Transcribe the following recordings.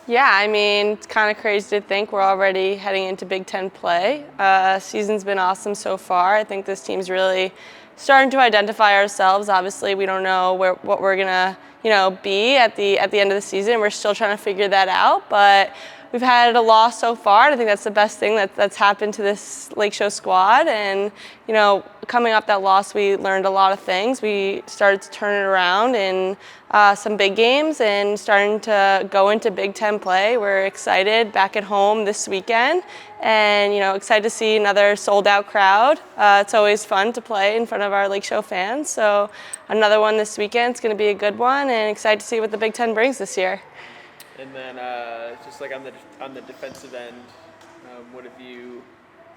Yeah, I mean, it's kind of crazy to think we're already heading into Big Ten play. Season's been awesome so far. I think this team's really starting to identify ourselves. Obviously, we don't know what we're gonna, be at the end of the season. We're still trying to figure that out, but we've had a loss so far. I think that's the best thing that's happened to this Lake Show squad. And coming off that loss, we learned a lot of things. We started to turn it around in some big games and starting to go into Big Ten play. We're excited back at home this weekend, and excited to see another sold-out crowd. It's always fun to play in front of our Lake Show fans. So another one this weekend. It's going to be a good one, and excited to see what the Big Ten brings this year. And then just like on the defensive end, what have you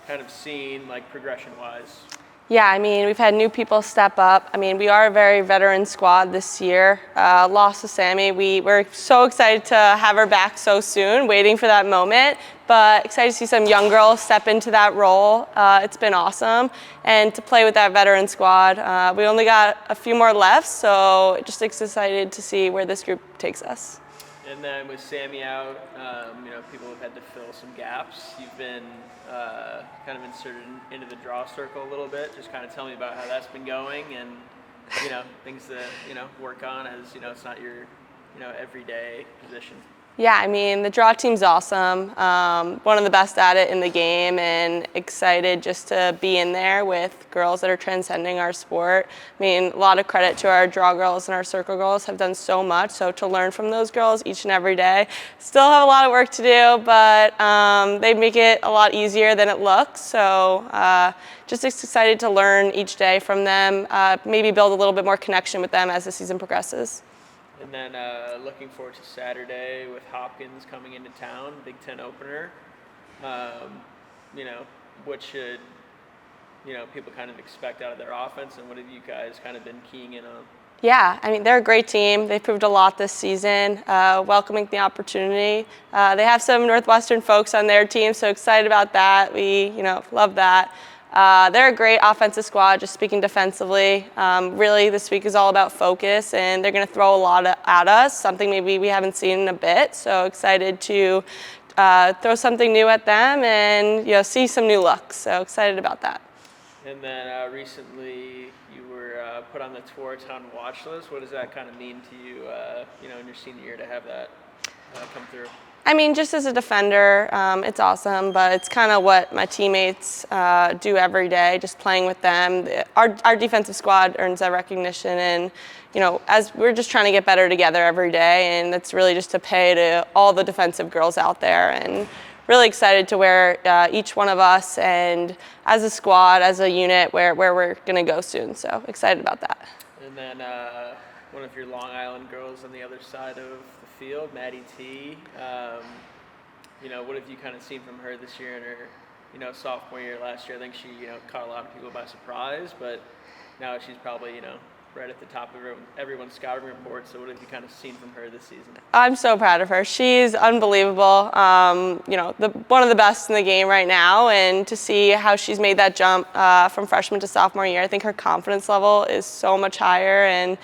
kind of seen like progression-wise? Yeah, I mean, we've had new people step up. I mean, we are a very veteran squad this year. Lost to Sammy. We're so excited to have her back so soon, waiting for that moment. But excited to see some young girls step into that role. It's been awesome. And to play with that veteran squad. We only got a few more left, so just excited to see where this group takes us. And then with Sammy out, people have had to fill some gaps. You've been kind of inserted into the draw circle a little bit. Just kind of tell me about how that's been going and, things to, work on as, it's not your, everyday position. Yeah, I mean, the draw team's awesome. One of the best at it in the game, and excited just to be in there with girls that are transcending our sport. I mean, a lot of credit to our draw girls and our circle girls have done so much. So to learn from those girls each and every day. Still have a lot of work to do, but they make it a lot easier than it looks. So just excited to learn each day from them, maybe build a little bit more connection with them as the season progresses. And then looking forward to Saturday with Hopkins coming into town, Big Ten opener. What should, people kind of expect out of their offense, and what have you guys kind of been keying in on? Yeah, I mean, they're a great team. They've proved a lot this season, welcoming the opportunity. They have some Northwestern folks on their team, so excited about that. We, love that. They're a great offensive squad, just speaking defensively. Really, this week is all about focus, and they're going to throw a lot at us, something maybe we haven't seen in a bit. So excited to throw something new at them and see some new looks. So excited about that. And then recently you were put on the Tour Town watch list. What does that kind of mean to you, in your senior year to have that come through? I mean, just as a defender, it's awesome, but it's kind of what my teammates do every day, just playing with them. Our defensive squad earns that recognition, and, as we're just trying to get better together every day, and it's really just to pay to all the defensive girls out there, and really excited to where each one of us and as a squad, as a unit, where we're going to go soon. So excited about that. And then one of your Long Island girls on the other side of the field, Maddy T. What have you kind of seen from her this year in her, sophomore year last year? I think she, caught a lot of people by surprise, but now she's probably, right at the top of everyone's scouting report. So what have you kind of seen from her this season? I'm so proud of her. She's unbelievable. One of the best in the game right now, and to see how she's made that jump from freshman to sophomore year, I think her confidence level is so much higher, and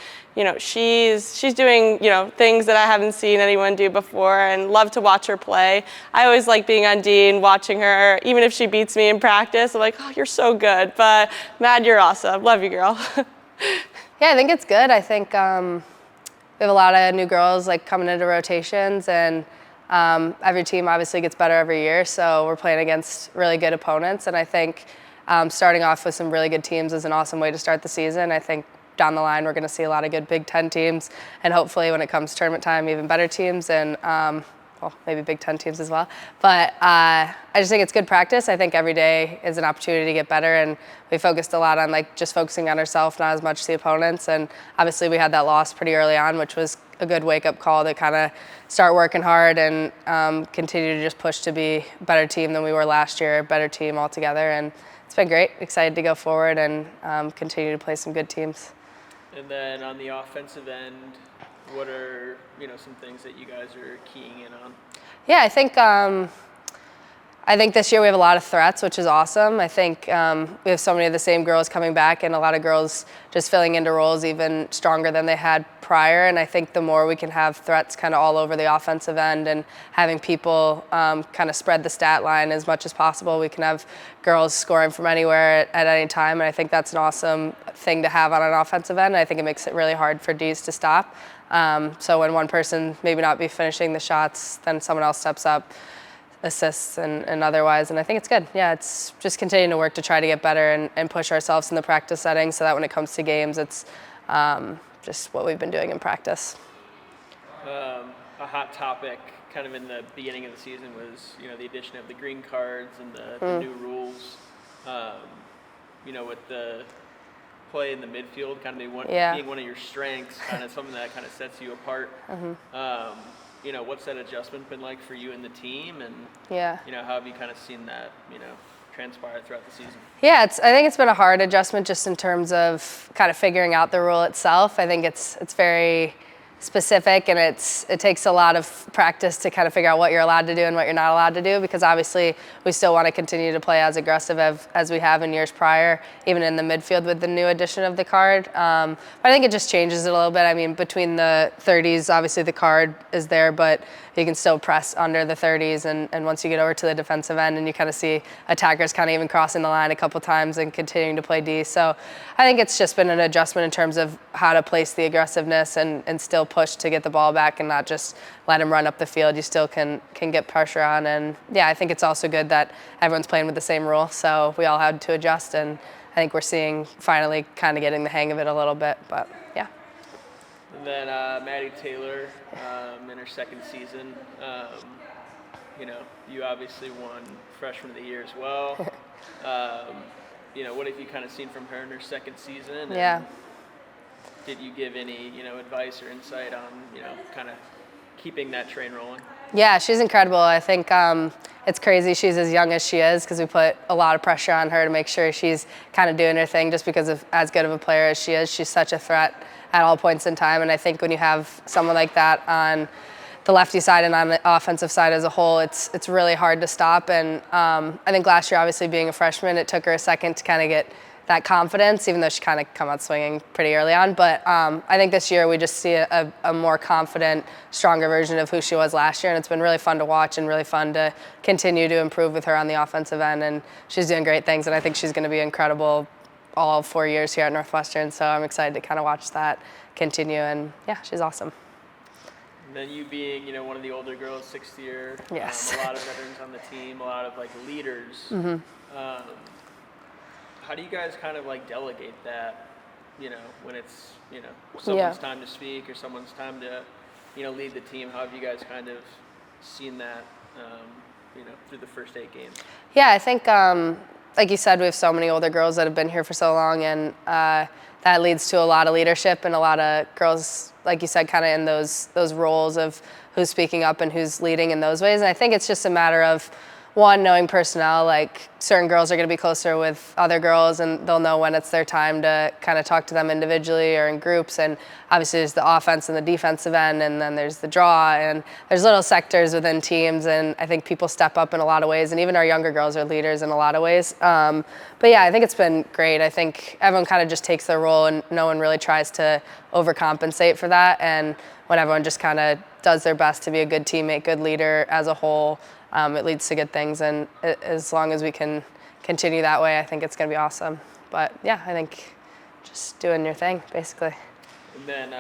she's doing things that I haven't seen anyone do before, and love to watch her play. I always like being on D and watching her, even if she beats me in practice. I'm like, oh, you're so good. But Mad, you're awesome. Love you, girl. Yeah, I think it's good. I think we have a lot of new girls coming into rotations, and every team obviously gets better every year. So we're playing against really good opponents, and I think starting off with some really good teams is an awesome way to start the season. I think down the line we're going to see a lot of good Big Ten teams, and hopefully when it comes to tournament time, even better teams, and maybe Big Ten teams as well. But I just think it's good practice. I think every day is an opportunity to get better, and we focused a lot on just focusing on ourselves, not as much the opponents. And obviously we had that loss pretty early on, which was a good wake-up call to kind of start working hard and continue to just push to be a better team than we were last year, a better team altogether. And it's been great. Excited to go forward and continue to play some good teams. And then on the offensive end, what are some things that you guys are keying in on? Yeah, I think I think this year we have a lot of threats, which is awesome. I think we have so many of the same girls coming back and a lot of girls just filling into roles even stronger than they had prior. And I think the more we can have threats kind of all over the offensive end and having people kind of spread the stat line as much as possible, we can have girls scoring from anywhere at any time. And I think that's an awesome thing to have on an offensive end. I think it makes it really hard for D's to stop. So when one person maybe not be finishing the shots, then someone else steps up, assists and otherwise, and I think it's good. Yeah, it's just continuing to work to try to get better and push ourselves in the practice setting so that when it comes to games, it's just what we've been doing in practice. A hot topic kind of in the beginning of the season was, the addition of the green cards and the new rules. With the play in the midfield kind of being one of your strengths, kind of something that kind of sets you apart. What's that adjustment been like for you and the team, and how have you kind of seen that transpire throughout the season? Yeah, I think it's been a hard adjustment just in terms of kind of figuring out the rule itself. I think it's very specific, and it takes a lot of practice to kind of figure out what you're allowed to do and what you're not allowed to do, because obviously we still want to continue to play as aggressive as we have in years prior, even in the midfield with the new addition of the card. But I think it just changes it a little bit. I mean, between the 30s, obviously the card is there, but you can still press under the 30s, and once you get over to the defensive end and you kind of see attackers kind of even crossing the line a couple times and continuing to play D. So I think it's just been an adjustment in terms of how to place the aggressiveness and still push to get the ball back and not just let him run up the field. You still can get pressure on, and yeah, I think it's also good that everyone's playing with the same rule, so we all had to adjust, and I think we're seeing finally kind of getting the hang of it a little bit, but yeah. And then Maddy Taylor in her second season, you obviously won Freshman of the Year as well. What have you kind of seen from her in her second season? And did you give any, advice or insight on, kind of keeping that train rolling? Yeah, she's incredible. I think it's crazy she's as young as she is, because we put a lot of pressure on her to make sure she's kind of doing her thing just because of as good of a player as she is. She's such a threat at all points in time, and I think when you have someone like that on the lefty side and on the offensive side as a whole, it's really hard to stop. And I think last year, obviously being a freshman, it took her a second to kind of get that confidence, even though she kind of come out swinging pretty early on. But I think this year we just see a more confident, stronger version of who she was last year, and it's been really fun to watch and really fun to continue to improve with her on the offensive end, and she's doing great things, and I think she's going to be incredible all 4 years here at Northwestern, so I'm excited to kind of watch that continue, and yeah, she's awesome. And then you being, one of the older girls, sixth year, yes. A lot of veterans on the team, a lot of leaders. How do you guys kind of delegate that, when it's, someone's time to speak or someone's time to, lead the team? How have you guys kind of seen that, through the first 8 games? Yeah, I think, like you said, we have so many older girls that have been here for so long, and that leads to a lot of leadership and a lot of girls, like you said, kind of in those roles of who's speaking up and who's leading in those ways. And I think it's just a matter of, one, knowing personnel, certain girls are going to be closer with other girls and they'll know when it's their time to kind of talk to them individually or in groups. And obviously there's the offense and the defensive end, and then there's the draw, and there's little sectors within teams, and I think people step up in a lot of ways, and even our younger girls are leaders in a lot of ways. But yeah, I think it's been great. I think everyone kind of just takes their role and no one really tries to overcompensate for that, and when everyone just kind of does their best to be a good teammate, good leader as a whole, it leads to good things, and as long as we can continue that way, I think it's going to be awesome. But yeah, I think just doing your thing, basically. And then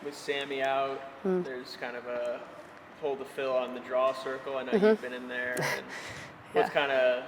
with Sammy out, there's kind of a hole to fill on the draw circle. I know you've been in there. And what's kind of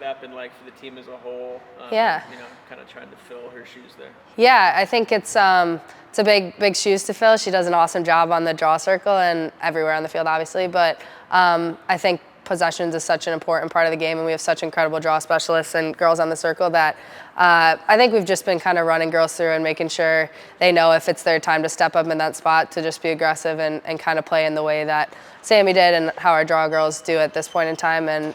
that been like for the team as a whole? Kind of trying to fill her shoes there. Yeah, I think it's a big shoes to fill. She does an awesome job on the draw circle and everywhere on the field, obviously. But I think possessions is such an important part of the game, and we have such incredible draw specialists and girls on the circle that I think we've just been kind of running girls through and making sure they know if it's their time to step up in that spot to just be aggressive and kind of play in the way that Sammy did and how our draw girls do at this point in time. And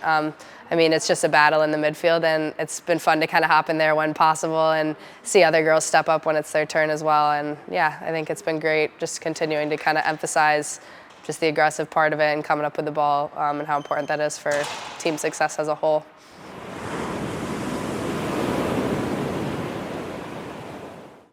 I mean, it's just a battle in the midfield, and it's been fun to kind of hop in there when possible and see other girls step up when it's their turn as well. And yeah, I think it's been great just continuing to kind of emphasize just the aggressive part of it and coming up with the ball and how important that is for team success as a whole.